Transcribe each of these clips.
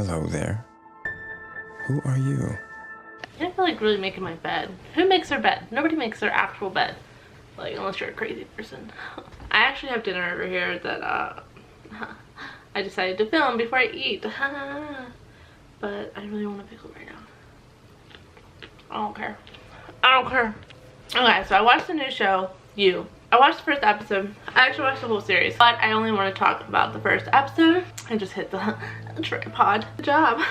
Hello there. Who are you? I feel like really making my bed. Who makes their bed? Nobody makes their actual bed. Like, unless you're a crazy person. I actually have dinner over here that I decided to film before I eat. But I really want to pickle right now. I don't care. I don't care. Okay, so I watched the new show, You. I watched the first episode. I actually watched the whole series, but I only want to talk about the first episode. I just hit the tripod. Good job.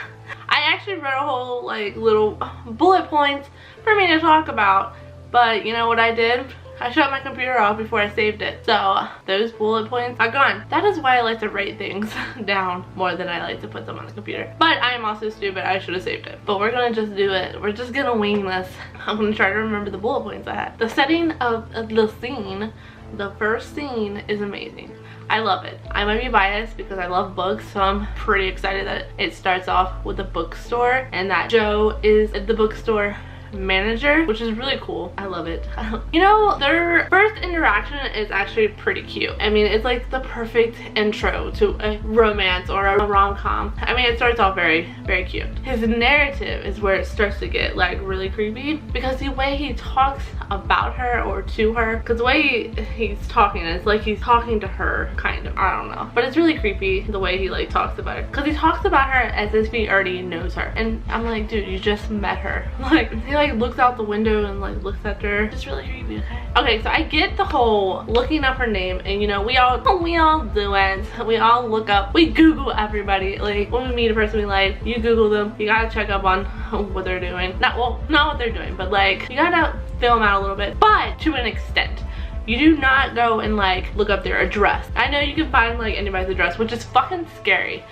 I actually wrote a whole like little bullet points for me to talk about, but you know what I did? I shut my computer off before I saved it. So those bullet points are gone. That is why I like to write things down more than I like to put them on the computer. But I am also stupid. I should have saved it. But we're gonna just do it. We're just gonna wing this. I'm gonna try to remember the bullet points I had. The setting of the scene, the first scene is amazing. I love it. I might be biased because I love books, so I'm pretty excited that it starts off with a bookstore and that Joe is at the bookstore manager, which is really cool. I love it. You know, their first interaction is actually pretty cute. I mean, it's like the perfect intro to a romance or a rom-com. I mean, it starts off very, very cute. His narrative is where it starts to get like really creepy because the way he talks about her or to her, because the way he's talking, it's like he's talking to her, kind of. I don't know. But it's really creepy the way he like talks about her, because he talks about her as if he already knows her. And I'm like, dude, you just met her. Like, he like looks out the window and like looks at her. It's really creepy. Okay, so I get the whole looking up her name, and you know, we all do it. We all look up, we Google everybody. Like when we meet a person we like, you Google them. You gotta check up on what they're doing. Not what they're doing, but like you gotta fill them out a little bit, but to an extent. You do not go and like look up their address. I know you can find like anybody's address, which is fucking scary,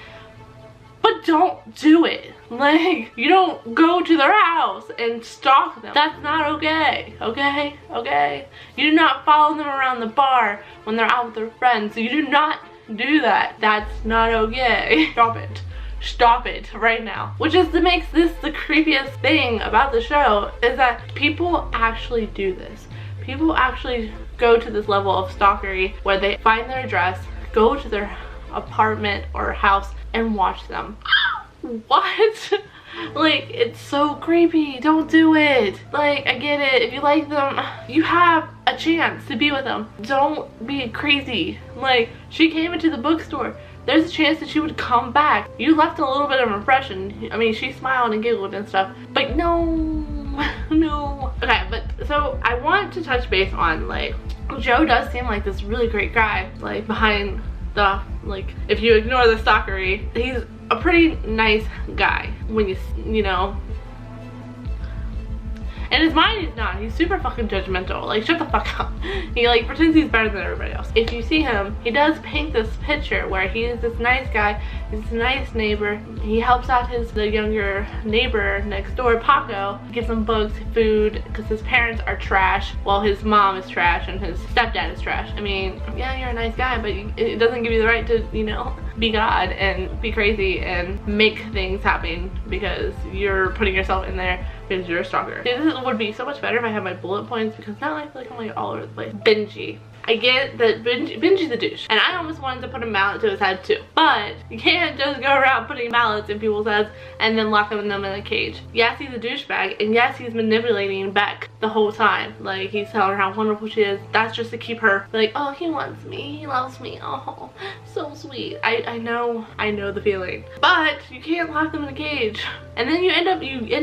but don't do it. Like, you don't go to their house and stalk them. That's not okay. Okay? You do not follow them around the bar when they're out with their friends. You do not do that. That's not okay. Stop it right now. Which is what makes this the creepiest thing about the show, is that people actually do this. People actually go to this level of stalkery where they find their address, go to their apartment or house and watch them. What? Like, it's so creepy. Don't do it. Like, I get it. If you like them, you have a chance to be with them. Don't be crazy. Like, she came into the bookstore. There's a chance that she would come back. You left a little bit of an impression. I mean, she smiled and giggled and stuff, but no. Okay, but so I want to touch base on, like, Joe does seem like this really great guy. Like, behind the, like, if you ignore the stalkery, he's a pretty nice guy when you know. In his mind, he's not. He's super fucking judgmental. Like, shut the fuck up. He like pretends he's better than everybody else. If you see him, he does paint this picture where he is this nice guy. He's a nice neighbor. He helps out the younger neighbor next door, Paco. Gives him books, food, because his parents are trash. Well, his mom is trash and his stepdad is trash. I mean, yeah, you're a nice guy, but it doesn't give you the right to, you know, be God and be crazy and make things happen because you're putting yourself in there because you're a stalker. See, this would be so much better if I had my bullet points, because now I feel like I'm like all over the place. Benji. I get that Benji's a douche, and I almost wanted to put a mallet to his head too, but you can't just go around putting mallets in people's heads and then locking them in a cage. Yes, he's a douchebag, and yes, he's manipulating Beck the whole time. Like, he's telling her how wonderful she is. That's just to keep her like, oh, he wants me, he loves me, oh, so sweet. I know the feeling, but you can't lock them in a cage, and then you end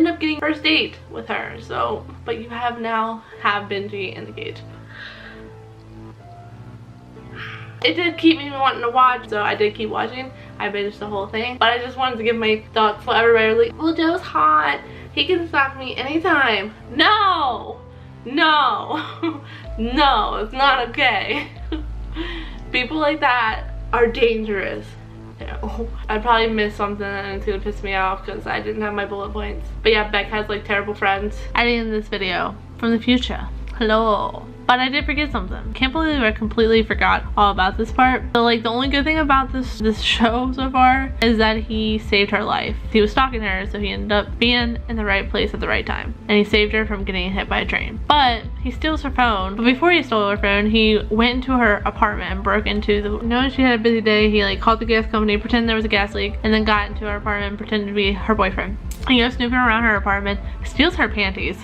up getting first date with her. So, but you have Benji in the cage. It did keep me wanting to watch, so I did keep watching. I binged the whole thing, but I just wanted to give my thoughts for everybody. Like, well, Joe's hot. He can stalk me anytime. No, no, it's not okay. People like that are dangerous. I'd probably miss something and it's gonna piss me off because I didn't have my bullet points. But yeah, Beck has like terrible friends. Editing this video from the future. Hello. But I did forget something. Can't believe I completely forgot all about this part. So like the only good thing about this show so far is that he saved her life. He was stalking her, so he ended up being in the right place at the right time. And he saved her from getting hit by a train. But he steals her phone. But before he stole her phone, he went into her apartment and broke into the, knowing she had a busy day, he like called the gas company, pretended there was a gas leak, and then got into her apartment and pretended to be her boyfriend. He goes snooping around her apartment, steals her panties.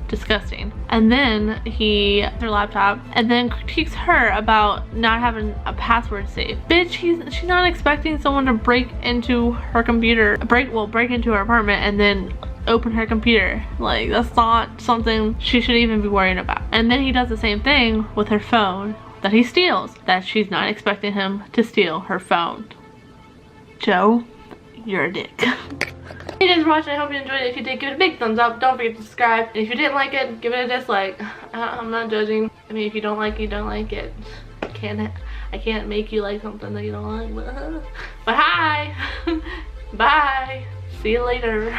Disgusting. And then he her laptop and then critiques her about not having a password safe. Bitch, she's not expecting someone to break into her computer, break into her apartment and then open her computer. Like, that's not something she should even be worrying about. And then he does the same thing with her phone that he steals, that she's not expecting him to steal her phone. Joe, you're a dick. Thank you guys for watching. I hope you enjoyed it. If you did, give it a big thumbs up. Don't forget to subscribe. And if you didn't like it, give it a dislike. I'm not judging. I mean, if you don't like it, you don't like it. I can't make you like something that you don't like. But hi. Bye. See you later.